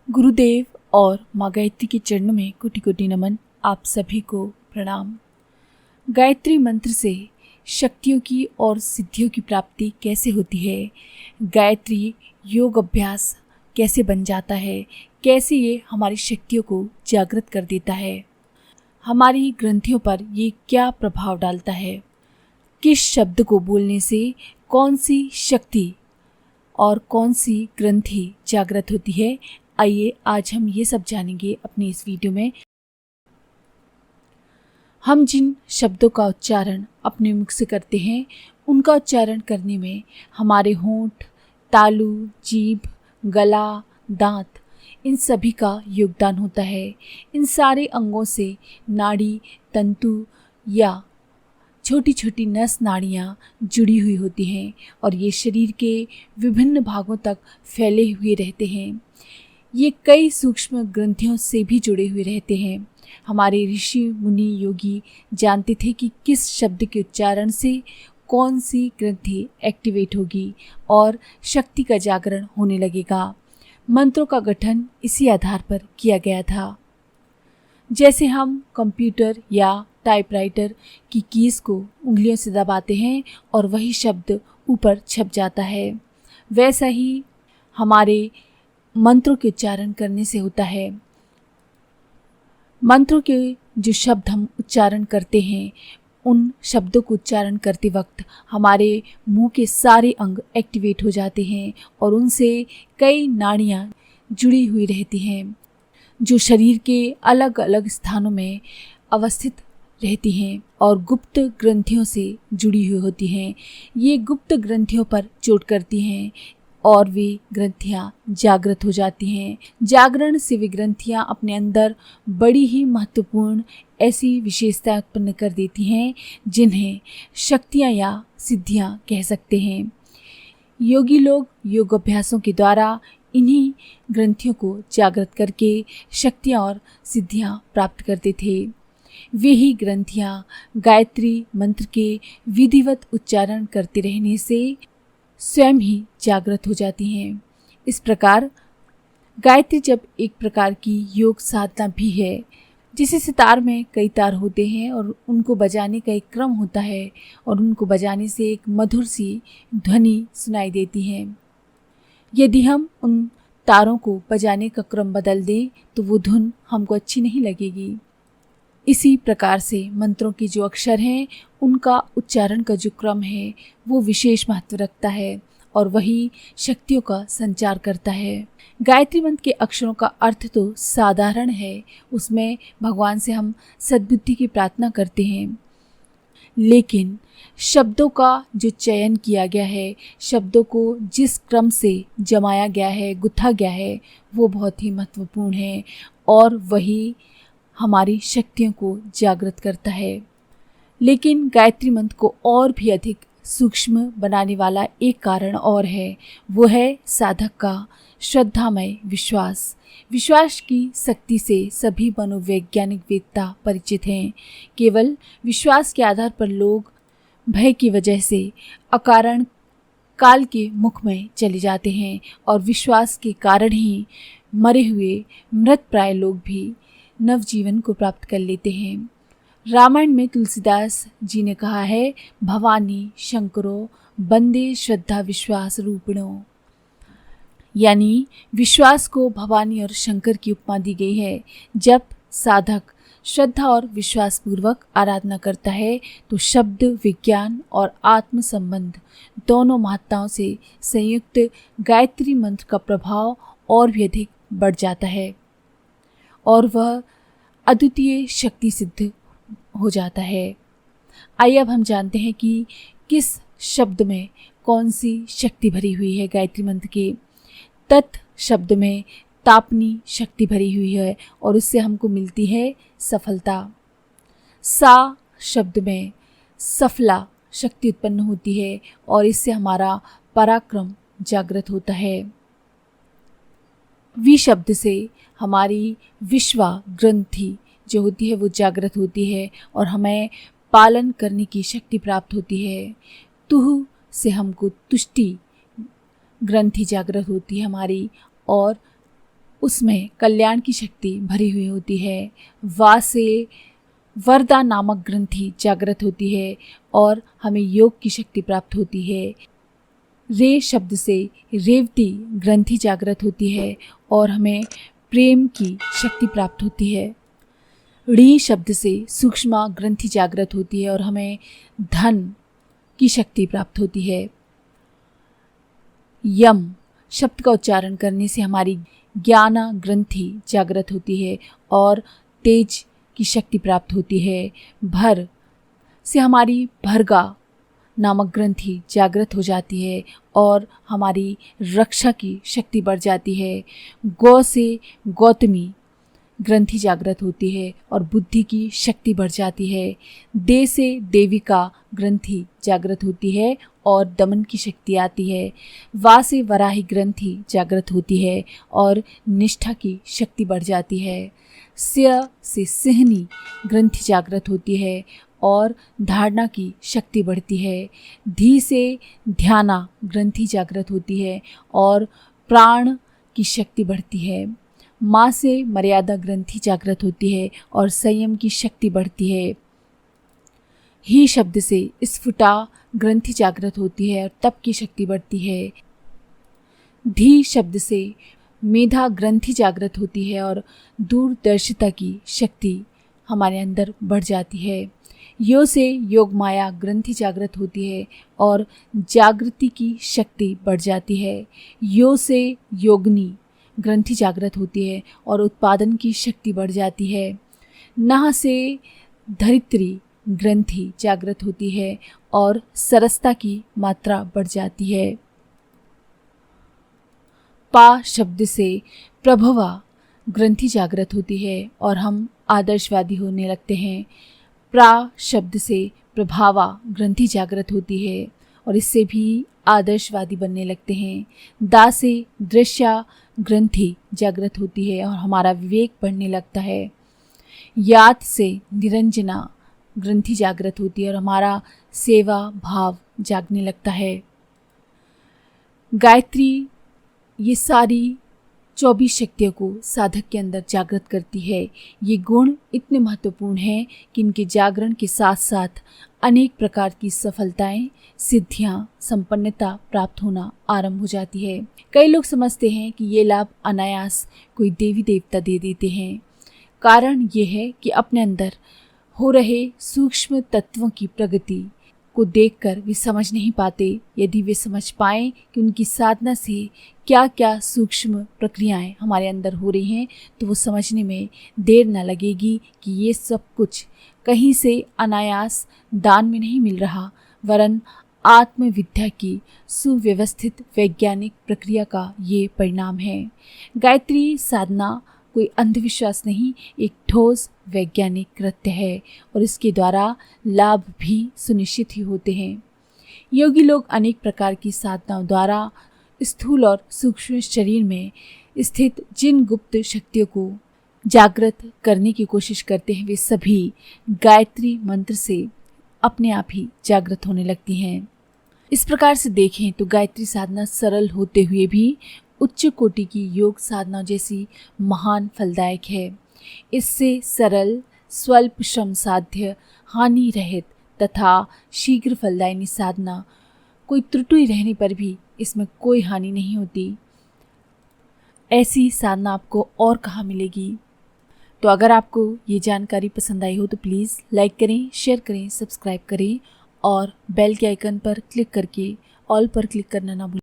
गुरुदेव और माँ गायत्री के चरणों में कोटि कोटि नमन। आप सभी को प्रणाम। गायत्री मंत्र से शक्तियों की और सिद्धियों की प्राप्ति कैसे होती है, गायत्री योग अभ्यास कैसे बन जाता है, कैसे ये हमारी शक्तियों को जागृत कर देता है, हमारी ग्रंथियों पर ये क्या प्रभाव डालता है, किस शब्द को बोलने से कौन सी शक्ति और कौन सी ग्रंथि जागृत होती है, आइए आज हम ये सब जानेंगे अपनी इस वीडियो में। हम जिन शब्दों का उच्चारण अपने मुख से करते हैं, उनका उच्चारण करने में हमारे होंठ, तालू, जीभ, गला, दांत, इन सभी का योगदान होता है। इन सारे अंगों से नाड़ी, तंतु या छोटी छोटी नस नाड़ियाँ जुड़ी हुई होती हैं और ये शरीर के विभिन्न भागों तक फैले हुए रहते हैं। ये कई सूक्ष्म ग्रंथियों से भी जुड़े हुए रहते हैं। हमारे ऋषि मुनि योगी जानते थे कि किस शब्द के उच्चारण से कौन सी ग्रंथि एक्टिवेट होगी और शक्ति का जागरण होने लगेगा। मंत्रों का गठन इसी आधार पर किया गया था। जैसे हम कंप्यूटर या टाइपराइटर की कीज को उंगलियों से दबाते हैं और वही शब्द ऊपर छप जाता है, वैसा ही हमारे मंत्रों के उच्चारण करने से होता है। मंत्रों के जो शब्द हम उच्चारण करते हैं, उन शब्दों को उच्चारण करते वक्त हमारे मुंह के सारे अंग एक्टिवेट हो जाते हैं और उनसे कई नाड़ियाँ जुड़ी हुई रहती हैं जो शरीर के अलग अलग स्थानों में अवस्थित रहती हैं और गुप्त ग्रंथियों से जुड़ी हुई होती हैं। ये गुप्त ग्रंथियों पर चोट करती हैं और वे ग्रंथियाँ जागृत हो जाती हैं। जागरण से वे ग्रंथियाँ अपने अंदर बड़ी ही महत्वपूर्ण ऐसी विशेषताएं उत्पन्न कर देती हैं जिन्हें शक्तियाँ या सिद्धियाँ कह सकते हैं। योगी लोग योग अभ्यासों के द्वारा इन्हीं ग्रंथियों को जागृत करके शक्तियाँ और सिद्धियाँ प्राप्त करते थे। वे ही ग्रंथियाँ गायत्री मंत्र के विधिवत उच्चारण करते रहने से स्वयं ही जागृत हो जाती हैं। इस प्रकार गायत्री जब एक प्रकार की योग साधना भी है, जिसे सितार में कई तार होते हैं और उनको बजाने का एक क्रम होता है और उनको बजाने से एक मधुर सी ध्वनि सुनाई देती है। यदि हम उन तारों को बजाने का क्रम बदल दें तो वो धुन हमको अच्छी नहीं लगेगी। इसी प्रकार से मंत्रों के जो अक्षर हैं, उनका उच्चारण का जो क्रम है वो विशेष महत्व रखता है और वही शक्तियों का संचार करता है। गायत्री मंत्र के अक्षरों का अर्थ तो साधारण है, उसमें भगवान से हम सद्बुद्धि की प्रार्थना करते हैं, लेकिन शब्दों का जो चयन किया गया है, शब्दों को जिस क्रम से जमाया गया है, गुथा गया है, वो बहुत ही महत्वपूर्ण है और वही हमारी शक्तियों को जागृत करता है। लेकिन गायत्री मंत्र को और भी अधिक सूक्ष्म बनाने वाला एक कारण और है, वो है साधक का श्रद्धामय विश्वास। विश्वास की शक्ति से सभी मनोवैज्ञानिक वेत्ता परिचित हैं। केवल विश्वास के आधार पर लोग भय की वजह से अकारण काल के मुख में चले जाते हैं और विश्वास के कारण ही मरे हुए मृत प्राय लोग भी नवजीवन को प्राप्त कर लेते हैं। रामायण में तुलसीदास जी ने कहा है, भवानी शंकरो बंदे श्रद्धा विश्वास रूपिणो, यानी विश्वास को भवानी और शंकर की उपमा दी गई है। जब साधक श्रद्धा और विश्वास पूर्वक आराधना करता है तो शब्द, विज्ञान और आत्म संबंध दोनों महत्ताओं से संयुक्त गायत्री मंत्र का प्रभाव और भी अधिक बढ़ जाता है और वह अद्वितीय शक्ति सिद्ध हो जाता है। आइए अब हम जानते हैं कि किस शब्द में कौन सी शक्ति भरी हुई है। गायत्री मंत्र के तत् शब्द में तापनी शक्ति भरी हुई है और उससे हमको मिलती है सफलता। सा शब्द में सफला शक्ति उत्पन्न होती है और इससे हमारा पराक्रम जागृत होता है। वि शब्द से हमारी विश्वा ग्रंथि जो होती है वो जागृत होती है और हमें पालन करने की शक्ति प्राप्त होती है। तुह से हमको तुष्टि ग्रंथि जागृत होती है हमारी और उसमें कल्याण की शक्ति भरी हुई होती है। वा से वरदा नामक ग्रंथि जागृत होती है और हमें योग की शक्ति प्राप्त होती है। रे शब्द से रेवती ग्रंथि जागृत होती है और हमें प्रेम की शक्ति प्राप्त होती है। ड़ी शब्द से सूक्ष्म ग्रंथि जागृत होती है और हमें धन की शक्ति प्राप्त होती है। यम शब्द का उच्चारण करने से हमारी ज्ञान ग्रंथि जागृत होती है और तेज की शक्ति प्राप्त होती है। भर से हमारी भर्गा नामक ग्रंथि जागृत हो जाती है और हमारी रक्षा की शक्ति बढ़ जाती है। गौ से गौतमी ग्रंथि जागृत होती है और बुद्धि की शक्ति बढ़ जाती है। दे से देविका ग्रंथि जागृत होती है और दमन की शक्ति आती है। वा से वराही ग्रंथि जागृत होती है और निष्ठा की शक्ति बढ़ जाती है। स्य से सिंहनी ग्रंथि जागृत होती है और धारणा की शक्ति बढ़ती है। धी से ध्याना ग्रंथि जागृत होती है और प्राण की शक्ति बढ़ती है। माँ से मर्यादा ग्रंथि जागृत होती है और संयम की शक्ति बढ़ती है। ही शब्द से स्फुटा ग्रंथि जागृत होती है और तप की शक्ति बढ़ती है। धी शब्द से मेधा ग्रंथि जागृत होती है और दूरदर्शिता की शक्ति हमारे अंदर बढ़ जाती है। यो से योग माया ग्रंथि जागृत होती है और जागृति की शक्ति बढ़ जाती है। यो से योगनी ग्रंथि जागृत होती है और उत्पादन की शक्ति बढ़ जाती है। नह से धरित्री ग्रंथि जागृत होती है और सरसता की मात्रा बढ़ जाती है। पा शब्द से प्रभवा ग्रंथि जागृत होती है और हम आदर्शवादी होने लगते हैं। प्रा शब्द से प्रभावा ग्रंथि जागृत होती है और इससे भी आदर्शवादी बनने लगते हैं। दा से दृश्य ग्रंथि जागृत होती है और हमारा विवेक बढ़ने लगता है। याद से निरंजना ग्रंथि जागृत होती है और हमारा सेवा भाव जागने लगता है। गायत्री ये सारी 24 शक्तियों को साधक के अंदर जागृत करती है। ये गुण इतने महत्वपूर्ण हैं कि इनके जागरण के साथ साथ अनेक प्रकार की सफलताएं, सिद्धियां, संपन्नता प्राप्त होना आरंभ हो जाती है। कई लोग समझते हैं कि ये लाभ अनायास कोई देवी देवता दे देते हैं। कारण ये है कि अपने अंदर हो रहे सूक्ष्म तत्वों की प्रगति को देखकर वे समझ नहीं पाते। यदि वे समझ पाएं कि उनकी साधना से क्या क्या सूक्ष्म प्रक्रियाएं हमारे अंदर हो रही हैं, तो वो समझने में देर न लगेगी कि ये सब कुछ कहीं से अनायास दान में नहीं मिल रहा, वरन आत्मविद्या की सुव्यवस्थित वैज्ञानिक प्रक्रिया का ये परिणाम है। गायत्री साधना कोई अंधविश्वास नहीं, एक ठोस वैज्ञानिक कृत्य है और इसके द्वारा लाभ भी सुनिश्चित ही होते हैं। योगी लोग अनेक प्रकार की साधनाओं द्वारा स्थूल और सूक्ष्म शरीर में स्थित जिन गुप्त शक्तियों को जागृत करने की कोशिश करते हैं, वे सभी गायत्री मंत्र से अपने आप ही जागृत होने लगती हैं। इस प्रकार से देखें तो गायत्री साधना सरल होते हुए भी उच्च कोटि की योग साधना जैसी महान फलदायक है। इससे सरल, स्वल्प श्रम साध्य, हानि रहित तथा शीघ्र फलदायिनी साधना, कोई त्रुटि रहने पर भी इसमें कोई हानि नहीं होती। ऐसी साधना आपको और कहाँ मिलेगी? तो अगर आपको ये जानकारी पसंद आई हो तो प्लीज़ लाइक करें, शेयर करें, सब्सक्राइब करें और बेल के आइकन पर क्लिक करके ऑल पर क्लिक करना ना भूलें।